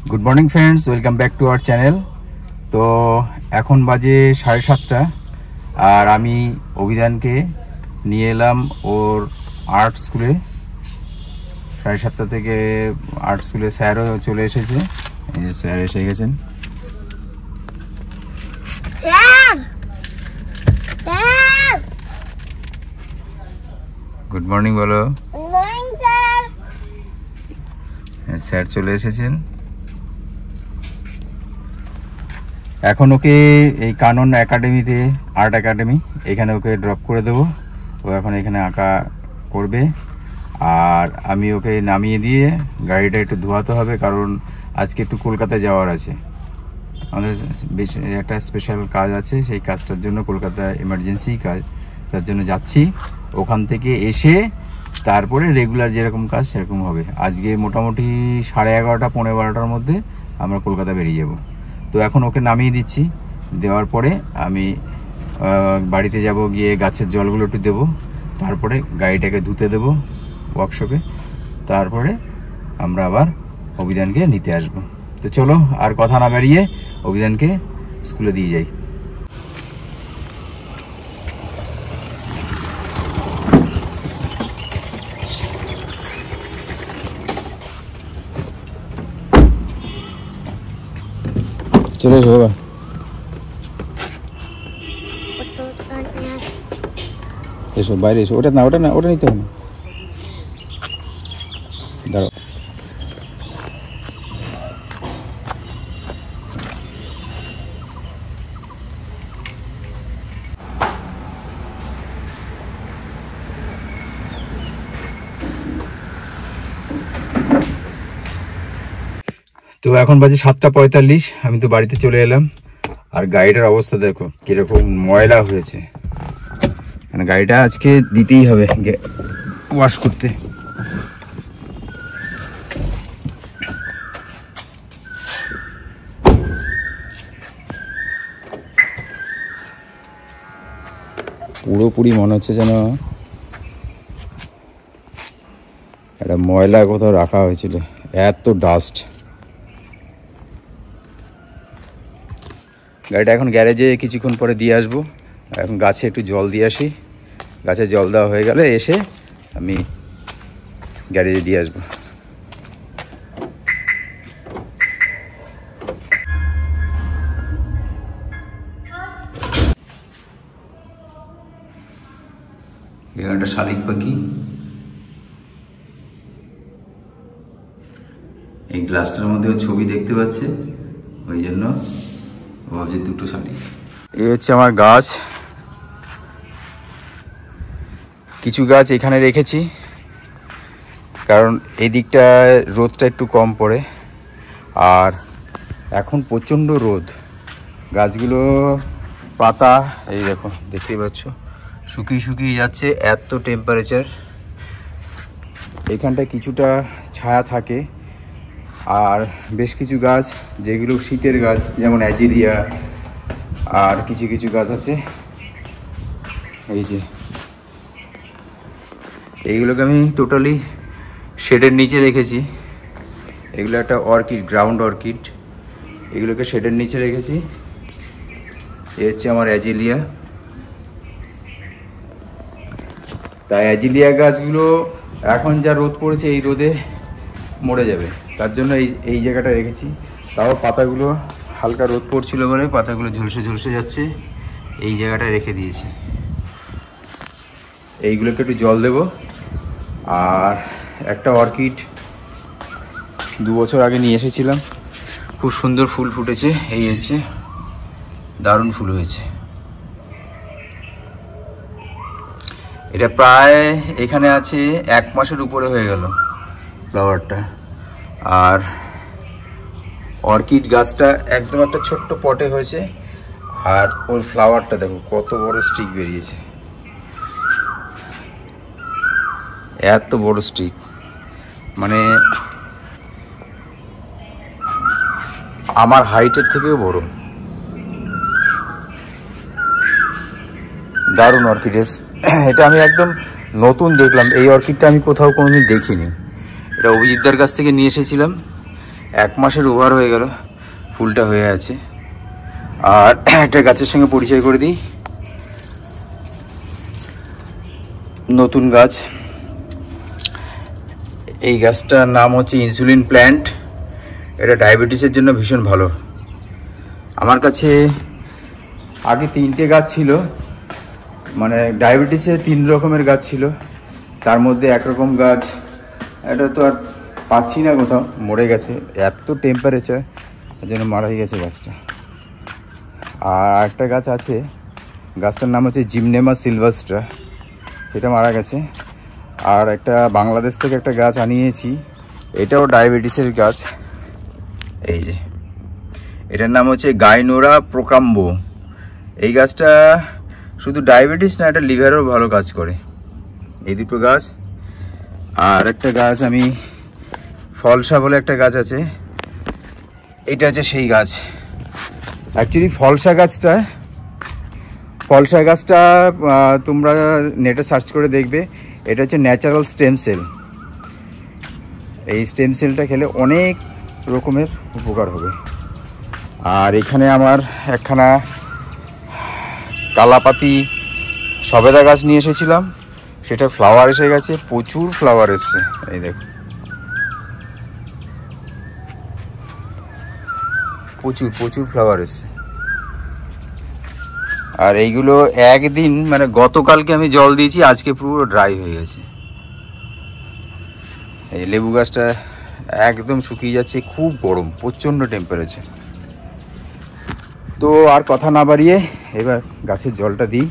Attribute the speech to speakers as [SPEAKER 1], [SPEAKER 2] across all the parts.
[SPEAKER 1] Good morning friends, welcome back to our channel. तो এখন বাজে 7:30 আর আমি অভিধানকে নিয়ে এলাম ওর আর্ট স্কুলে। 7:30 থেকে আর্ট স্কুলে স্যারও চলে এসেছে। এই যে স্যার এসে গেছেন। স্যার স্যার গুড মর্নিং বলো। Good morning sir. স্যার চলে এসেছেন। এখন ওকে এই কানন একাডেমিতে, আর্ট একাডেমি, এখানে ওকে ড্রপ করে দেবো। ও এখন এখানে আঁকা করবে আর আমি ওকে নামিয়ে দিয়ে গাড়িটা একটু ধোয়াতে হবে, কারণ আজকে একটু কলকাতায় যাওয়ার আছে। আমাদের একটা স্পেশাল কাজ আছে, সেই কাজটার জন্য কলকাতায় এমার্জেন্সি কাজ, তার জন্য যাচ্ছি। ওখান থেকে এসে তারপরে রেগুলার যেরকম কাজ সেরকম হবে। আজকে মোটামুটি 11:30 পৌনে 12টার মধ্যে আমরা কলকাতা বেরিয়ে যাব। তো এখন ওকে নামিয়ে দিচ্ছি, দেওয়ার পরে আমি বাড়িতে যাব, গিয়ে গাছের জলগুলো একটু দেবো, তারপরে গাড়িটাকে ধুতে দেবো ওয়ার্কশপে, তারপরে আমরা আবার অভিধানকে নিতে আসব। তো চলো আর কথা না বাড়িয়ে অভিধানকে স্কুলে দিয়ে যাই। চলে এসো বাবা, এসো বাইরে এসো। ওটা না, ওটা না, ওটা নিতে হবে না, দাঁড়াও। তো এখন বাজে 7:45, আমি তো বাড়িতে চলে এলাম। আর গাড়িটার অবস্থা দেখো কিরকম ময়লা হয়েছে, মানে গাড়িটা আজকে দিতেই হবে ওয়াশ করতে। পুরোপুরি মনে হচ্ছে যেন একটা ময়লা কোথাও রাখা হয়েছিল, এত ডাস্ট। গাড়িটা এখন গ্যারেজে কিছুক্ষণ পরে দিয়ে আসবো। এখন গাছে একটু জল দিয়ে আসি, গাছে জল দেওয়া হয়ে গেলে এসে আমি গ্যারেজে দিয়ে আসবো। একটা শালিক পাখি, এই গ্লাসটার মধ্যে ছবি দেখতে পাচ্ছে, ওই জন্য ভাবছি দুটো শালিক। এই হচ্ছে আমার গাছ, কিছু গাছ এখানে রেখেছি কারণ এই দিকটায় রোদটা একটু কম পড়ে, আর এখন প্রচণ্ড রোদ। গাছগুলো পাতা এই দেখো, দেখতেই পাচ্ছ শুকিয়ে শুকিয়ে যাচ্ছে, এত টেম্পারেচার। এখানটায় কিছুটা ছায়া থাকে, আর বেশ কিছু গাছ যেগুলো শীতের গাছ, যেমন অ্যাজিলিয়া, আর কিছু কিছু গাছ আছে এই যে, এইগুলোকে আমি টোটালি শেডের নিচে রেখেছি। এগুলো একটা অর্কিড, গ্রাউন্ড অর্কিড, এগুলোকে শেডের নিচে রেখেছি। এ হচ্ছে আমার অ্যাজিলিয়া। তাই অ্যাজিলিয়া গাছগুলো এখন যা রোদ পড়েছে, এই রোদে মরে যাবে, তার জন্য এই জায়গাটা রেখেছি। তাও পাতাগুলো হালকা রোদ পড়ছিল বলে পাতাগুলো ঝলসে ঝলসে যাচ্ছে, এই জায়গাটা রেখে দিয়েছি। এইগুলোকে একটু জল দেব। আর একটা অর্কিড 2 বছর আগে নিয়ে এসেছিলাম, খুব সুন্দর ফুল ফুটেছে, এই হচ্ছে, দারুণ ফুল হয়েছে। এটা প্রায় এখানে আছে 1 মাসের উপরে হয়ে গেল ফ্লাওয়ারটা। আর অর্কিড গাছটা একদম একটা ছোট্ট পটে হয়েছে, আর ওর ফ্লাওয়ারটা দেখো কত বড় স্টিক বেরিয়েছে, এত বড় স্টিক, মানে আমার হাইটের থেকেও বড়। দারুণ অর্কিড। এটা আমি একদম নতুন দেখলাম, এই অর্কিডটা আমি কোথাও কোনোদিন দেখিনি। এটা অভিজিৎদার কাছ থেকে নিয়ে এসেছিলাম, 1 মাসের ওভার হয়ে গেল, ফুলটা হয়ে আছে। আর একটা গাছের সঙ্গে পরিচয় করে দিই, নতুন গাছ। এই গাছটার নাম হচ্ছে ইনসুলিন প্ল্যান্ট। এটা ডায়াবেটিসের জন্য ভীষণ ভালো। আমার কাছে আগে 3টে গাছ ছিল, মানে ডায়াবেটিসের 3 রকমের গাছ ছিল। তার মধ্যে একরকম গাছ, এটা তো আর পাচ্ছি না কোথাও, মরে গেছে, এত টেম্পারেচার যেন মারাই গেছে গাছটা। আর একটা গাছ আছে, গাছটার নাম হচ্ছে জিমনেমা সিলভাস্ট্রা, সেটা মারা গেছে। আর একটা বাংলাদেশ থেকে একটা গাছ আনিয়েছি, এটাও ডায়াবেটিসের গাছ। এই যে এটার নাম হচ্ছে গাইনোরা প্রোকাম্বো। এই গাছটা শুধু ডায়াবেটিস না, এটা লিভারেও ভালো কাজ করে। এই দুটো গাছ। আর একটা গাছ আমি ফলসা বলে একটা গাছ আছে, এটা হচ্ছে সেই গাছ। অ্যাকচুয়ালি ফলসা গাছটা তোমরা নেটে সার্চ করে দেখবে, এটা হচ্ছে ন্যাচারাল স্টেম সেল। এই স্টেম সেলটা খেলে অনেক রকমের উপকার হবে। আর এখানে আমার একখানা কালাপাতি সবেদা গাছ নিয়ে এসেছিলাম, সেটা ফ্লাওয়ার এসে গেছে, প্রচুর ফ্লাওয়ার এসছে। এই দেখো, প্রচুর ফ্লাওয়ার এসছে। আর এইগুলো একদিন, মানে গতকালকে আমি জল দিয়েছি, আজকে পুরো ড্রাই হয়ে গেছে। এই লেবু গাছটা একদম শুকিয়ে যাচ্ছে, খুব গরম, প্রচণ্ড টেম্পারেচার। তো আর কথা না বাড়িয়ে এবার গাছের জলটা দিই।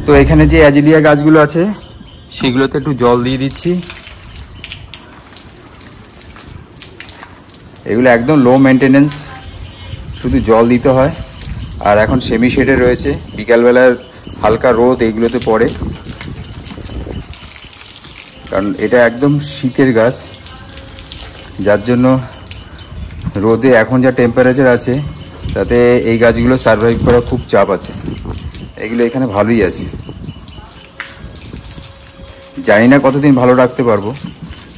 [SPEAKER 1] তো এখানে যে অ্যাজিলিয়া গাছগুলো আছে সেগুলোতে একটু জল দিয়ে দিচ্ছি। এগুলো একদম লো মেনটেনেন্স, শুধু জল দিতে হয়। আর এখন সেমি শেডে রয়েছে, বিকালবেলার হালকা রোদ এইগুলোতে পড়ে, কারণ এটা একদম শীতের গাছ, যার জন্য রোদে এখন যা টেম্পারেচার আছে তাতে এই গাছগুলো সারভাইভ করা খুব চাপ আছে। এগুলো এখানে ভালোই আছে, জানি না কতদিন ভালো রাখতে পারবো,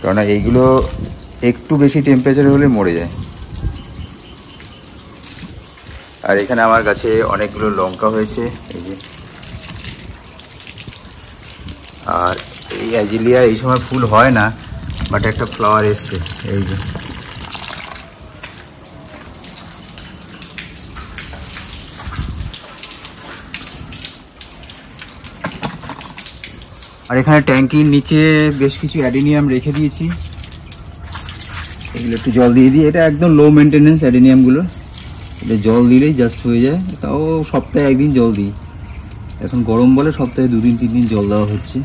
[SPEAKER 1] কারণ এইগুলো একটু বেশি টেম্পারেচার হলে মরে যায়। আর এখানে আমার কাছে অনেকগুলো লঙ্কা হয়েছে, এই যে। আর এই অ্যাজিলিয়া এই সময় ফুল হয় না, বাট একটা ফ্লাওয়ার এসছে, এই যে। আর এখানে ট্যাঙ্কির নিচে বেশ কিছু অ্যাডেনিয়াম রেখে দিয়েছি, এগুলো একটু জল দিয়ে দিই। এটা একদম লো মেনটেনেন্স অ্যাডেনিয়ামগুলো, এটা জল দিলেই জাস্ট হয়ে যায়। তাও সপ্তাহে 1 দিন জল দিই, এখন গরম বলে সপ্তাহে 2 দিন 3 দিন জল দেওয়া হচ্ছে।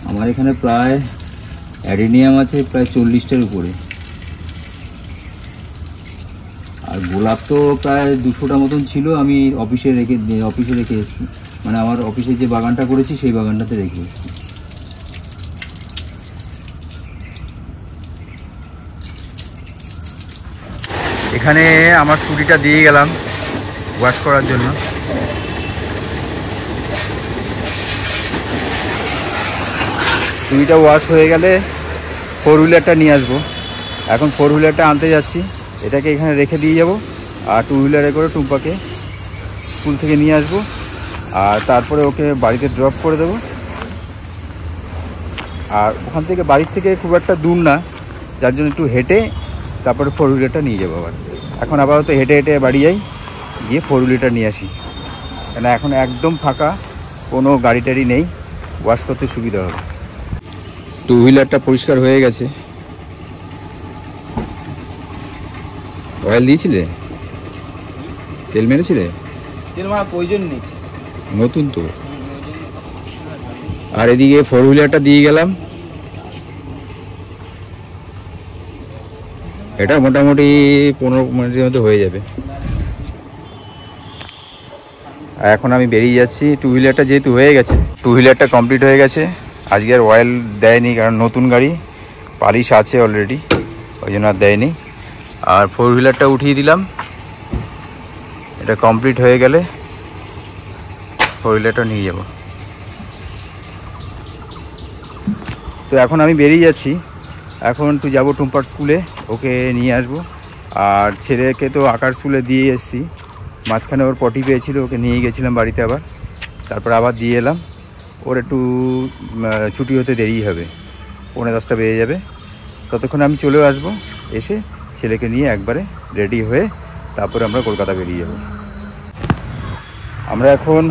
[SPEAKER 1] আমার এখানে প্রায় অ্যাডেনিয়াম আছে প্রায় 40টার উপরে, আর গোলাপ তো প্রায় 200টা মতন ছিল। আমি অফিসে রেখে এসেছি, মানে আমার অফিসে যে বাগানটা করেছি সেই বাগানটাতে রেখে এসেছি। এখানে আমার স্কুটিটা দিয়ে গেলাম ওয়াশ করার জন্য। স্কুটিটা ওয়াশ হয়ে গেলে 4 হুইলারটা নিয়ে আসবো। এখন 4 হুইলারটা আনতে যাচ্ছি, এটাকে এখানে রেখে দিয়ে যাব, আর 2 হুইলারে করে টুম্পাকে স্কুল থেকে নিয়ে আসবো, আর তারপরে ওকে বাড়িতে ড্রপ করে দেবো। আর ওখান থেকে বাড়ির থেকে খুব একটা দূর না, যার জন্য একটু হেঁটে তারপরে 4 হুইলারটা নিয়ে যাবো। আবার এখন আপাতত হেঁটে হেঁটে বাড়ি যাই, গিয়ে 4 হুইলারটা নিয়ে আসি, কেন এখন একদম ফাঁকা, কোনো গাড়ি টাড়ি নেই, ওয়াশ করতে সুবিধা হবে। 2 হুইলারটা পরিষ্কার হয়ে গেছে। অয়েল দিয়েছিলে? তেল মেরেছিলে?
[SPEAKER 2] তেল মারা প্রয়োজন নেই,
[SPEAKER 1] নতুন তো। আর এদিকে 4 হুইলারটা দিয়ে গেলাম, এটা মোটামুটি 15 মিনিটের মধ্যে হয়ে যাবে। আর এখন আমি বেরিয়ে যাচ্ছি। টু হুইলারটা যেহেতু হয়ে গেছে, টু হুইলারটা কমপ্লিট হয়ে গেছে। আজকে আর অয়েল দেয়নি, কারণ নতুন গাড়ি, পালিশ আছে অলরেডি, ওই জন্য আর দেয়নি। আর ফোর হুইলারটা উঠিয়ে দিলাম। এটা কমপ্লিট হয়ে গেলে ফোর হুইলারটা নিয়ে যাব। তো এখন আমি বেরিয়ে যাচ্ছি। এখন তো যাবো টুম্পার স্কুলে, ওকে নিয়ে আসবো। আর ছেলেকে তো আঁকার স্কুলে দিয়ে এসেছি, মাঝখানে ওর পটি পেয়েছিল, ওকে নিয়ে গেছিলাম বাড়িতে আবার, তারপর আবার দিয়ে এলাম। ওর একটু ছুটি হতে দেরি হবে, 9:30 বেজে যাবে। ততক্ষণ আমি চলেও আসবো, এসে ছেলেকে নিয়ে একবারে রেডি হয়ে তারপরে আমরা কলকাতা বেরিয়ে যাব। আমরা এখন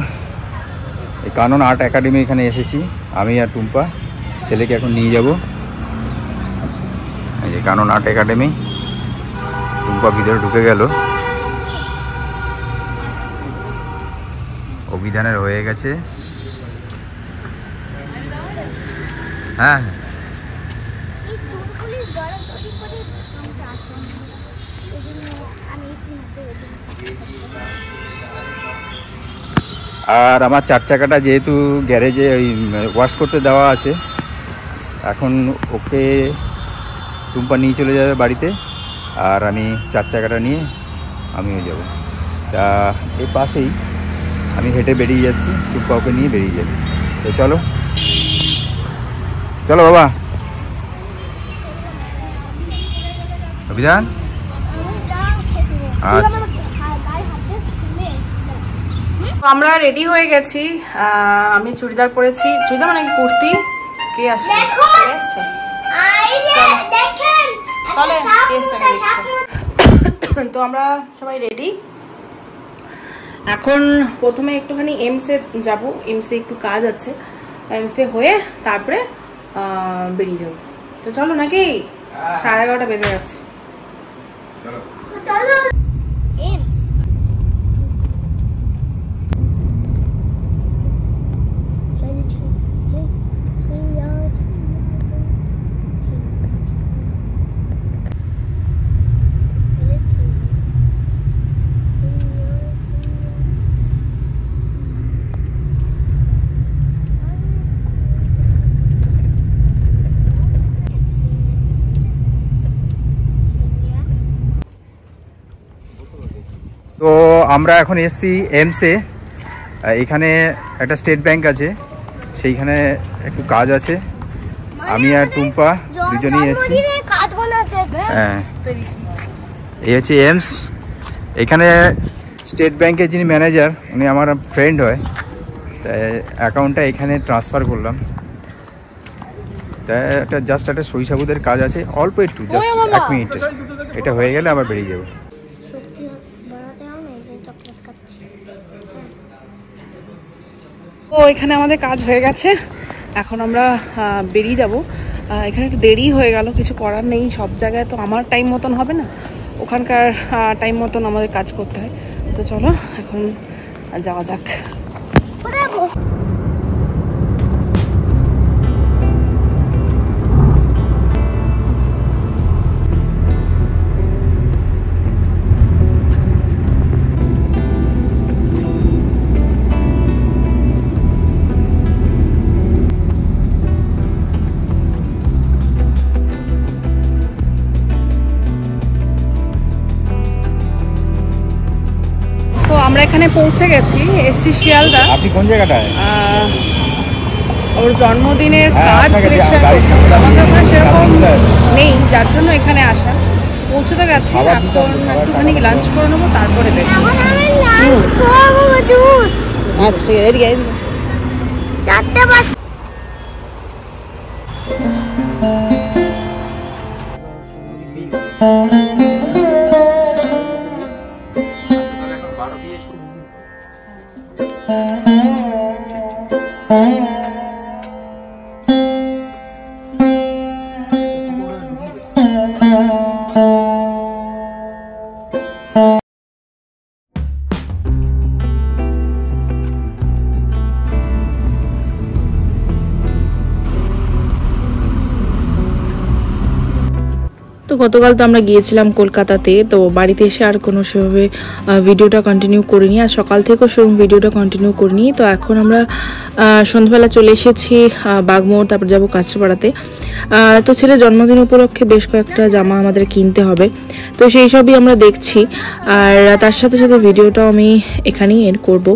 [SPEAKER 1] এই কানন আর্ট একাডেমি এখানে এসেছি, আমি আর টুম্পা। ছেলেকে এখন নিয়ে যাব এই যে কানন আর্ট একাডেমি। টুম্পা ভিতরে ঢুকে গেল, অভিধানের হয়ে গেছে। হ্যাঁ, আর আমার 4 চাকাটা যেহেতু গ্যারেজে ওই ওয়াশ করতে দেওয়া আছে, এখন ওকে টুম্পা নিয়ে চলে যাবে বাড়িতে, আর আমি 4 চাকাটা নিয়ে আমিও যাব। তা এর পাশেই আমি হেঁটে বেরিয়ে যাচ্ছি, টুম্পা ওকে নিয়ে বেরিয়ে যাবে। তো চলো চলো বাবা। অভিধান, আচ্ছা
[SPEAKER 3] আমরা রেডি হয়ে গেছি। আমি চুড়িদার পরেছি, চুড়িদার মানে কুর্তি। কে আসছে? তো আমরা সবাই রেডি। এখন প্রথমে একটুখানি এমসে যাব, এমসে একটু কাজ আছে, এমসে হয়ে তারপরে বেরিয়ে যাবো। তো চলো নাকি, 11:30 বেজে গেছে।
[SPEAKER 1] তো আমরা এখন এসছি এমসে। এখানে একটা স্টেট ব্যাংক আছে, সেইখানে একটু কাজ আছে। আমি আর টুম্পা দুজনেই এসছি। হ্যাঁ, এই হচ্ছে এমস। এখানে স্টেট ব্যাংকের যিনি ম্যানেজার, উনি আমার ফ্রেন্ড হয়, তাই অ্যাকাউন্টটা এখানে ট্রান্সফার করলাম। তাই একটা জাস্ট একটা সরিষাবুদের কাজ আছে, অল্প একটু, জাস্ট 1 মিনিটে। এটা হয়ে গেলে আবার বেরিয়ে যাবো।
[SPEAKER 3] তো এখানে আমাদের কাজ হয়ে গেছে, এখন আমরা বেরিয়ে যাব। এখানে একটু দেরি হয়ে গেল, কিছু করার নেই। সব জায়গায় তো আমার টাইম মতন হবে না, ওখানকার টাইম মতন আমাদের কাজ করতে হয়। তো চলো এখন যাওয়া যাক। আমরা এখানে পৌঁছে গেছি, এসছি শিয়ালদা।
[SPEAKER 1] আপনি কোন জায়গাটায়?
[SPEAKER 3] ওর জন্মদিনের কার্ড সিলেকশন আমাদের ওখানে সেরকম নেই, যার জন্য এখানে আসা। পৌঁছে তো গেছি, এখন একটুখানি লাঞ্চ করে নেবো, তারপরে বেরোবো। আচ্ছা ঠিক আছে, এদিকে 4:00 তো তো গতকাল তো আমরা গিয়েছিলাম কলকাতাতে, তো বাড়িতে এসে আর কোনো সেভাবে ভিডিওটা কন্টিনিউ করিনি, আর সকাল থেকেও সেরকম ভিডিওটা কন্টিনিউ করিনি। তো এখন আমরা সন্ধ্যাবেলা চলে এসেছি বাগমোড়, তারপর যাবো কাঁচরাপাড়াতে। তো ছেলের জন্মদিন উপলক্ষে বেশ কয়েকটা জামা আমাদের কিনতে হবে, তো সেই সবই আমরা দেখছি। আর তার সাথে সাথে ভিডিওটাও আমি এখানেই এন্ড করব।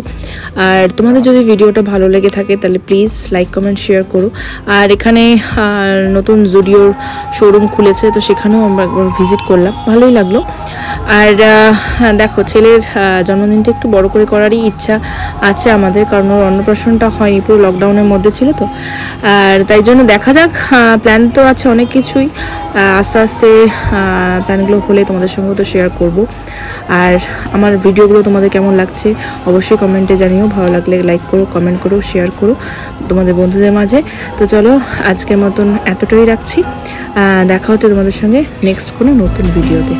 [SPEAKER 3] আর তোমাদের যদি ভিডিওটা ভালো লেগে থাকে তাহলে প্লিজ লাইক কমেন্ট শেয়ার করো। আর এখানে নতুন জুডিওর শোরুম খুলেছে, তো সেখানেও আমরা একবার ভিজিট করলাম, ভালোই লাগলো। আর দেখো, ছেলের জন্মদিনটা একটু বড় করে করারই ইচ্ছা আছে আমাদের, কারণ ওর অন্নপ্রাশনটা হয়নি, পুরো লকডাউনের মধ্যে ছিল তো। আর তাই জন্য দেখা যাক, প্ল্যান তো আছে অনেক কিছুই, আস্তে আস্তে প্ল্যানগুলো হলে তোমাদের সঙ্গে তো শেয়ার করব। আর আমার ভিডিওগুলো তোমাদের কেমন লাগছে অবশ্যই কমেন্টে জানিও, ভালো লাগলে লাইক করো, কমেন্ট করো, শেয়ার করো তোমাদের বন্ধুদের মাঝে। তো চলো আজকের মতন এতটাই রাখছি, দেখা হচ্ছে তোমাদের সঙ্গে নেক্সট কোনো নতুন ভিডিওতে।